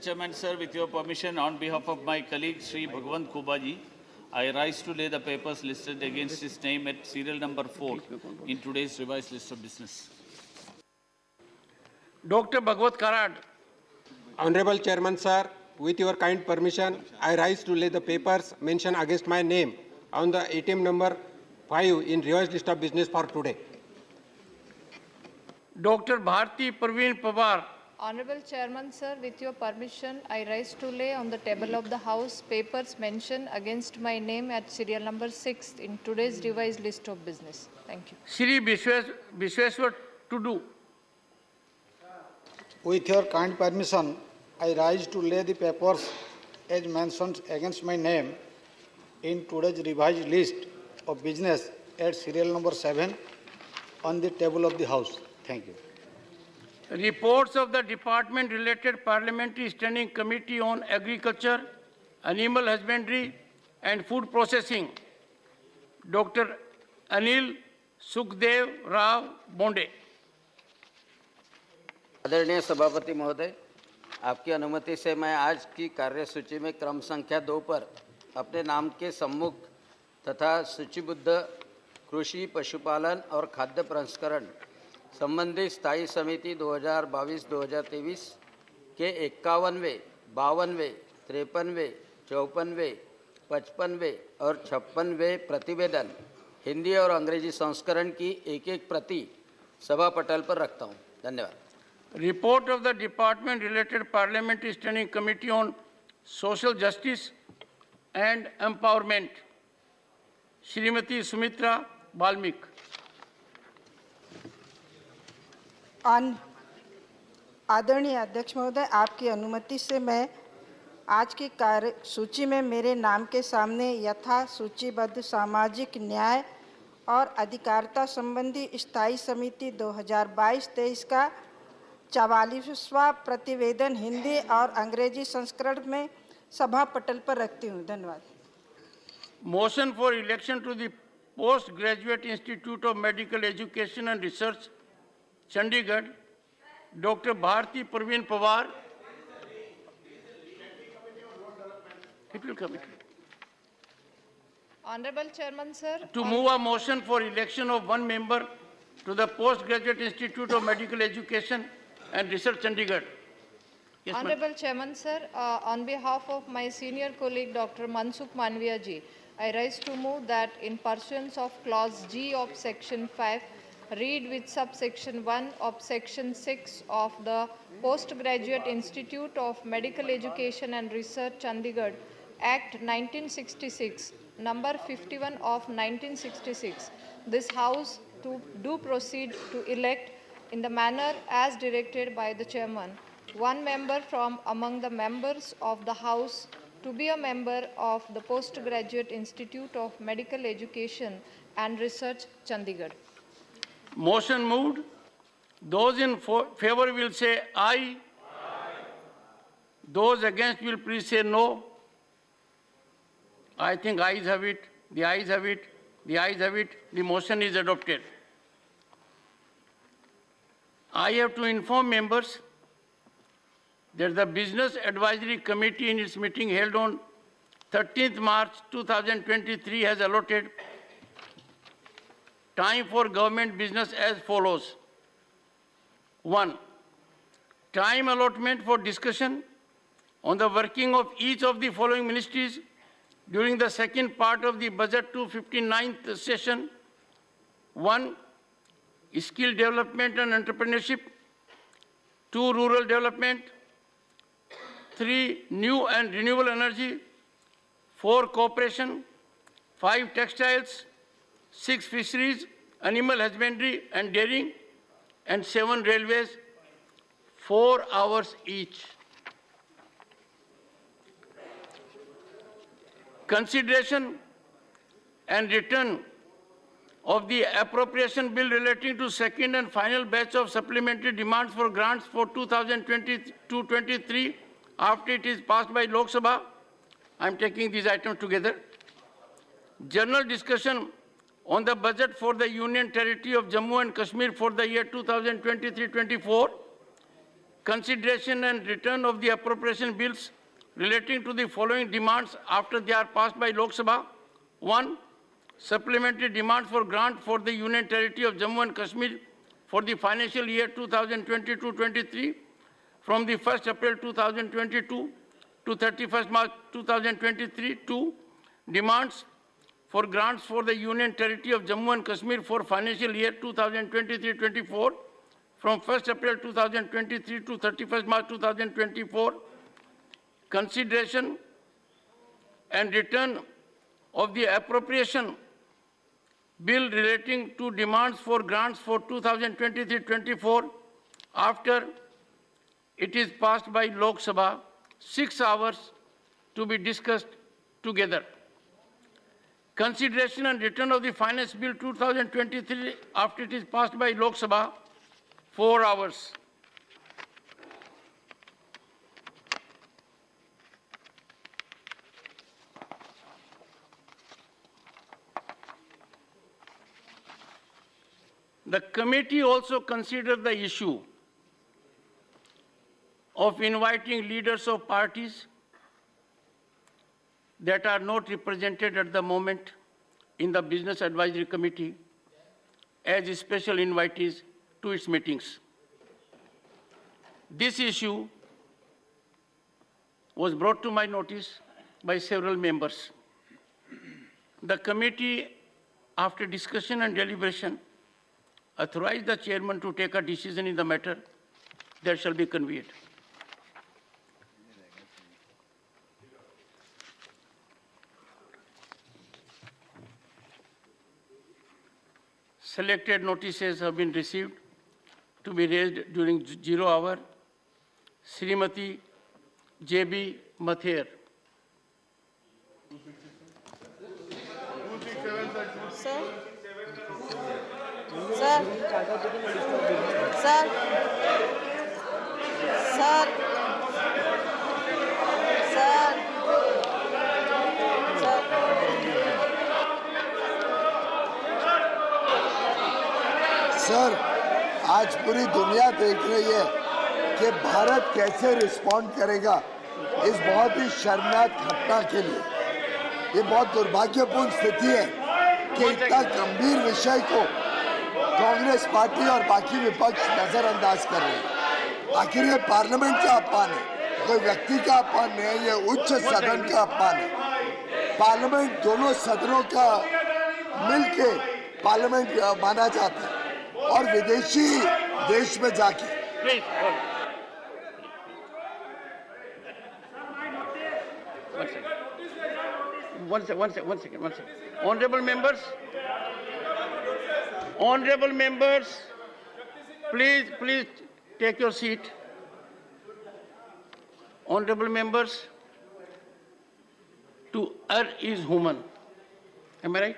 Chairman sir, with your permission, on behalf of my colleague Sri Bhagwant Kubaji, I rise to lay the papers listed against his name at serial number 4 in today's revised list of business. Dr. Bhagwat Karad. Honorable Chairman sir, with your kind permission, I rise to lay the papers mentioned against my name on the item number 5 in revised list of business for today. Dr. Bharti Parveen Pawar. Honorable Chairman sir, with your permission, I rise to lay on the table of the House papers mentioned against my name at serial number 6 in today's revised list of business. Thank you. Shri Vishweswar Tudu. With your kind permission, I rise to lay the papers as mentioned against my name in today's revised list of business at serial number 7 on the table of the House. Thank you. Reports of the Department-related Parliamentary Standing Committee on Agriculture, Animal Husbandry and Food Processing. Dr. Anil Sukhdev Rao Bonde. आदरणीय सभापति महोदय, आपकी अनुमति से मैं आज की कार्यसूची में क्रम संख्या 2 पर अपने नाम के सम्मुख तथा सूचीबद्ध कृषि, पशुपालन और खाद्य प्रसंस्करण संबंधी स्थायी समिति 2022-2023 के 51वें, 52वें, 53वें, 54वें, 55वें और 56वें प्रतिवेदन हिंदी और अंग्रेजी संस्करण की एक-एक प्रति सभा पटल पर रखता हूं। धन्यवाद। Report of the Department-related Parliamentary Standing Committee on Social Justice and Empowerment. Shrimati Sumitra Balmik. आदरणीय अध्यक्ष महोदय, आपकी अनुमति से मैं आज की कार्य सूची में मेरे नाम के सामने यथा सूचीबद्ध सामाजिक न्याय और अधिकारिता संबंधी स्थायी समिति 2022-23 का 44वां प्रतिवेदन हिंदी और अंग्रेजी संस्करण में सभा पटल पर रखती हूँ। धन्यवाद। Motion for election to the Postgraduate Institute of Medical Education and Research, Chandigarh, Dr. Bharti Praveen Pawar. It will come. Honorable Chairman, sir. To move a motion for election of one member to the Postgraduate Institute of Medical Education and Research, Chandigarh. Yes, Honorable Chairman, sir, on behalf of my senior colleague Dr. Mansukh Manviya ji, I rise to move that in pursuance of Clause G of Section 5, read with subsection 1 of Section 6 of the Postgraduate Institute of Medical Education and Research, Chandigarh, Act 1966, number 51 of 1966, this House do proceed to elect in the manner as directed by the Chairman, one member from among the members of the House to be a member of the Postgraduate Institute of Medical Education and Research, Chandigarh. Motion moved. Those in favor will say aye. Those against will please say no. I think ayes have it. The ayes have it. The ayes have it. The motion is adopted. I have to inform members that the Business Advisory Committee in its meeting held on 13th March 2023 has allotted time for government business as follows. 1. Time allotment for discussion on the working of each of the following ministries during the second part of the Budget 259th session. 1. Skill development and entrepreneurship. 2. Rural development. 3. New and renewable energy. 4. Cooperation. 5. Textiles. 6. Fisheries, animal husbandry and dairying. And 7. Railways. 4 hours each. Consideration and return of the appropriation bill relating to second and final batch of supplementary demands for grants for 2022-23 after it is passed by Lok Sabha. I am taking these items together. General discussion on the budget for the Union Territory of Jammu and Kashmir for the year 2023-24. Consideration and return of the appropriation bills relating to the following demands after they are passed by Lok Sabha. 1. Supplementary demands for grant for the Union Territory of Jammu and Kashmir for the financial year 2022-23 from the 1st April 2022 to 31st March 2023. 2. Demands for grants for the Union Territory of Jammu and Kashmir for financial year 2023-24 from 1st April 2023 to 31st March 2024. Consideration and return of the appropriation bill relating to demands for grants for 2023-24 after it is passed by Lok Sabha, 6 hours to be discussed together. Consideration and return of the Finance Bill 2023 after it is passed by Lok Sabha, 4 hours. The committee also considered the issue of inviting leaders of parties that are not represented at the moment in the Business Advisory Committee as special invitees to its meetings. This issue was brought to my notice by several members. The committee, after discussion and deliberation, authorized the chairman to take a decision in the matter that shall be conveyed. Selected notices have been received to be raised during 0 hour. Srimati J.B. Mathur. Sir. Sir. Sir. Sir. Sir, आज पूरी दुनिया देख रही है कि भारत कैसे respond करेगा इस बहुत ही शर्मनाक घटना के लिए। ये बहुत दुर्भाग्यपूर्ण स्थिति है कि इतना गंभीर विषय को कांग्रेस पार्टी और बाकी विपक्ष नजरअंदाज कर रहे हैं। आखिर ये पार्लियामेंट का अपमान है, कोई व्यक्ति का अपमान नहीं है, ये उच्च सदन का अपमान है। पार्लियामेंट दोनों सदनों का मिलके पार्लियामेंट माना जाता है और विदेशी देश में जाके One second. Honorable members, please take your seat. Honorable members, to err is human. Am I right?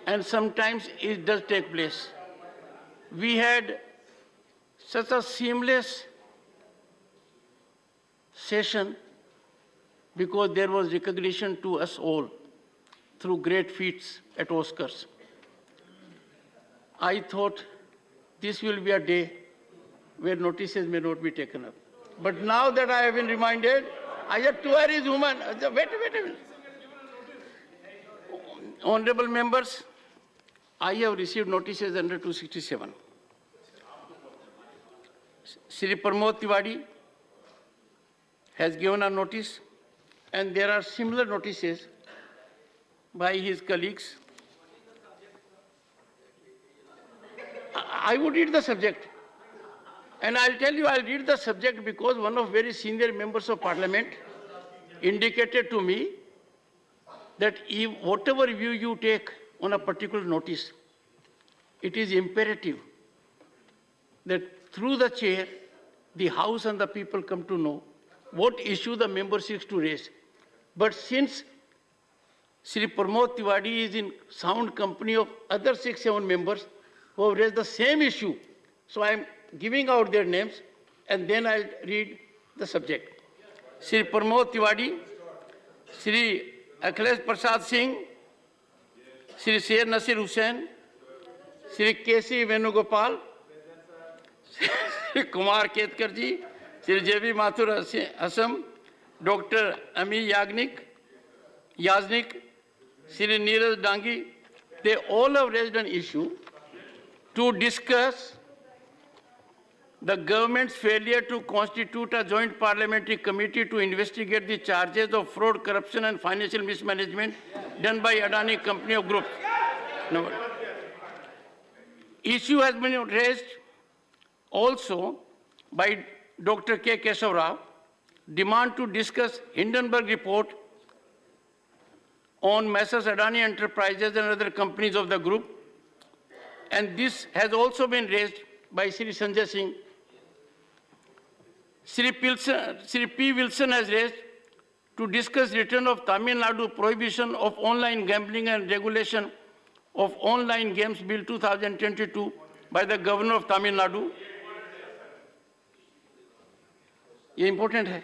And sometimes it does take place. We had such a seamless session because there was recognition to us all through great feats at Oscars. I thought this will be a day where notices may not be taken up. But now that I have been reminded, I have to err is human. Wait a minute. Honorable members, I have received notices under 267. Shri Pramod Tiwari has given a notice, and there are similar notices by his colleagues. I would read the subject. And I'll tell you, I'll read the subject because one of very senior members of parliament indicated to me that if whatever view you take on a particular notice, it is imperative that through the chair, the House and the people come to know what issue the member seeks to raise. But since Shri Pramod Tiwari is in sound company of other 6-7 members who have raised the same issue, so I am giving out their names and then I'll read the subject. Shri Pramod Tiwari, Shri Akhilesh Prasad Singh, Shri Sher Nasir Hussain, Shri K.C. Venugopal, Shri Kumar Ketkar ji, Shri J.B. Mathur Assam, Dr. Ami Yaznik, Shri Neeraj Dangi, they all have raised an issue to discuss the government's failure to constitute a joint parliamentary committee to investigate the charges of fraud, corruption and financial mismanagement done by Adani Company of Group. No. Issue has been raised also by Dr. K. Keshav Rao, demand to discuss Hindenburg report on Messrs. Adani Enterprises and other companies of the group. And this has also been raised by Shri Sanjay Singh. Shri P. Wilson has raised to discuss return of Tamil Nadu prohibition of online gambling and regulation of online games bill 2022 by the governor of Tamil Nadu. ये important है.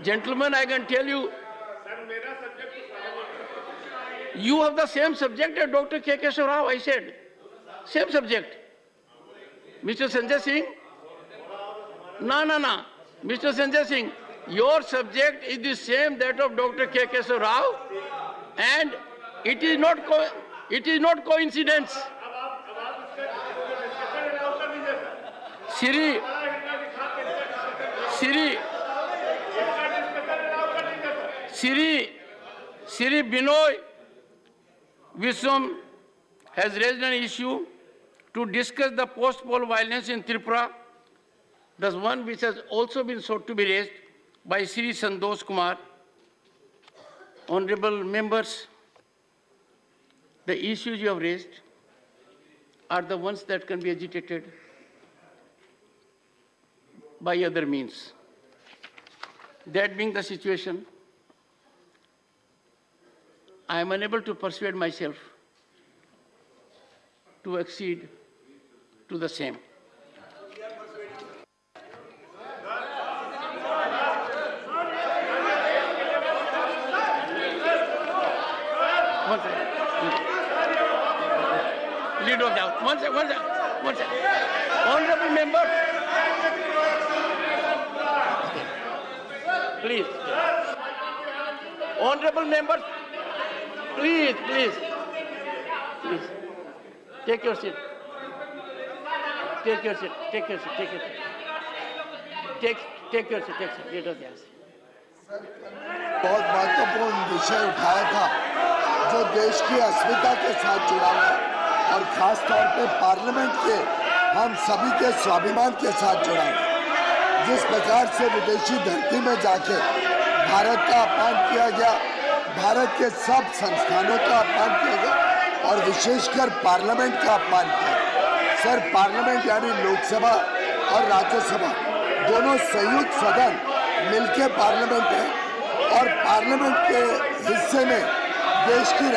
Gentlemen, I can tell you, you have the same subject as Dr. K. Keshav Rao, I said. Same subject. Mr. Sanjay Singh? No. Mr. Sanjay Singh, your subject is the same that of Dr. K. Keshav Rao, and it is not coincidence. Shri Binoy Viswam has raised an issue to discuss the post-poll violence in Tripura, the one which has also been sought to be raised by Shri Santosh Kumar. Honorable members, the issues you have raised are the ones that can be agitated by other means. That being the situation, I am unable to persuade myself to accede to the same. One second. Lead of doubt. One second. Honorable member. Please. Honorable members, please. Take your seat. Take your seat. Lead of doubt. बहुत महत्वपूर्ण विषय उठाया था जो देश की अस्मिता के साथ जुड़ा हुआ है और खास तौर पे पार्लियामेंट के हम सभी के स्वाभिमान के साथ जुड़ा हुआ है। जिस प्रकार से विदेशी धरती में जाके भारत का अपमान किया गया, भारत के सब संस्थानों का अपमान किया गया और विशेषकर पार्लियामेंट का अपमान किया। सर, पार्लियामेंट यानी लोकसभा और राज्यसभा दोनों संयुक्त सदन मिलके पार्लियामेंट है और पार्लियामेंट के हिस्से में देश की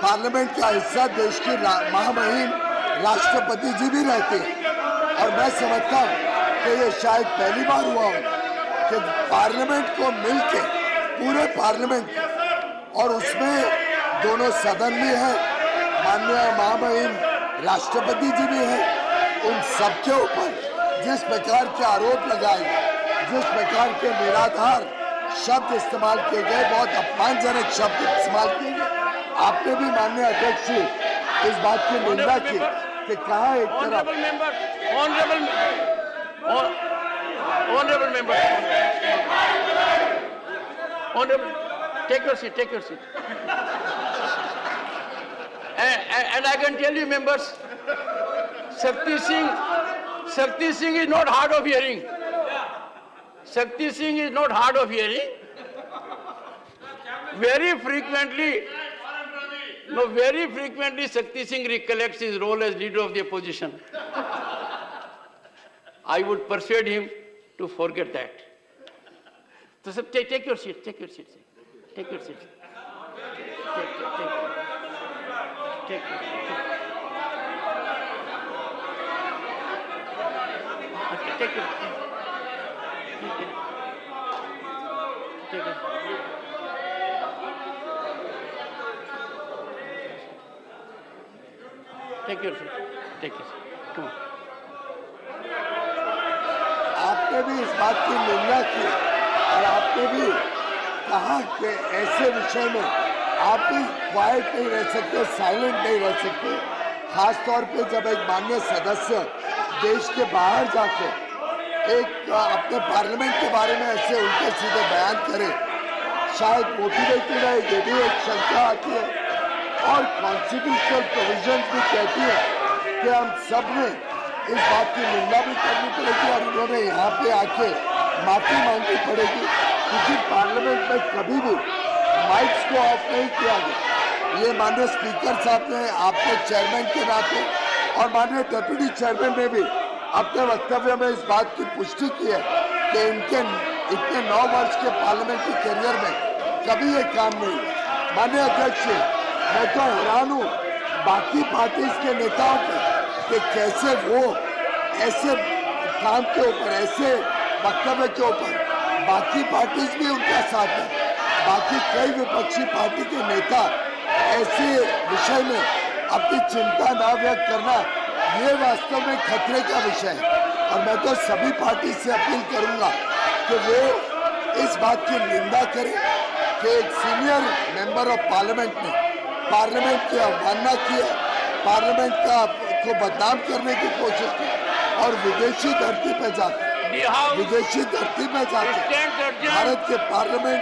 पार्लियामेंट का हिस्सा देश की महामहिम राष्ट्रपति जी भी रहते हैं और मैं समझता हूँ कि ये शायद पहली बार हुआ होगा कि पार्लियामेंट को मिलके पूरे पार्लियामेंट और उसमें दोनों सदन भी है, माननीय महामहिम राष्ट्रपति जी भी हैं, उन सबके ऊपर जिस प्रकार के आरोप लगाए गए, जिस प्रकार के निराधार शब्द इस्तेमाल किए गए, बहुत अपमानजनक शब्द इस्तेमाल किए गए, आपने भी माननीय अध्यक्ष जी इस बात की निंदा की कि कहा एक तरफ Honorable, take your seat. And I can tell you, members, Shakti Singh is not hard of hearing. Shakti Singh is not hard of hearing. Very frequently, Shakti Singh recollects his role as leader of the opposition. I would persuade him to forget that. So, sir, take your seat. Take your seat. Take your seat. Take. Take your seat. Come on. आपने भी इस बात की निंदा की और आपने भी कहा कि ऐसे विषय में आप भी क्वाइट नहीं रह सकते, साइलेंट नहीं रह सकते, खास तौर पे जब एक माननीय सदस्य देश के बाहर जाके एक अपने पार्लियामेंट के बारे में ऐसे उल्टे सीधे बयान करे, शायद मोटिवेटेड है, ये भी एक शंका आती है और कॉन्स्टिट्यूशनल प्रोविजन भी कहती है कि हम सब ने इस बात की निंदा भी करनी पड़ेगी और उन्होंने यहाँ पे आके माफी मांगनी पड़ेगी क्योंकि पार्लियामेंट में कभी भी माइक्स को ऑफ नहीं किया गया। ये माननीय स्पीकर साहब ने आपके चेयरमैन के नाते और माननीय डेप्यूटी चेयरमैन ने भी अपने वक्तव्य में इस बात की पुष्टि की है कि इनके इतने 9 वर्ष के पार्लियामेंट्री करियर में कभी ये काम नहीं हुआ। माननीय अध्यक्ष, मैं तो हैरान हूँ बाकी पार्टीज के नेताओं के कि कैसे वो ऐसे काम के ऊपर, ऐसे वक्तव्य के ऊपर बाकी पार्टीज भी उनका साथ है, बाकी कई विपक्षी पार्टी के नेता ऐसे विषय में अपनी चिंता न व्यक्त करना ये वास्तव में खतरे का विषय है और मैं तो सभी पार्टी से अपील करूंगा कि वो इस बात की निंदा करें कि एक सीनियर मेंबर ऑफ पार्लियामेंट ने पार्लियामेंट की अवमानना की है, पार्लियामेंट को बदनाम करने की कोशिश की और विदेशी धरती पे जाकर भारत के पार्लियामेंट,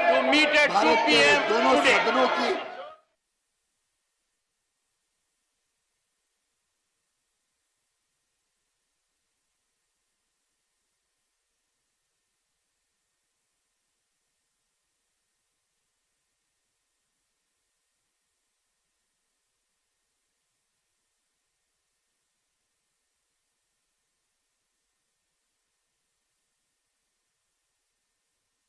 भारत के दोनों सदनों की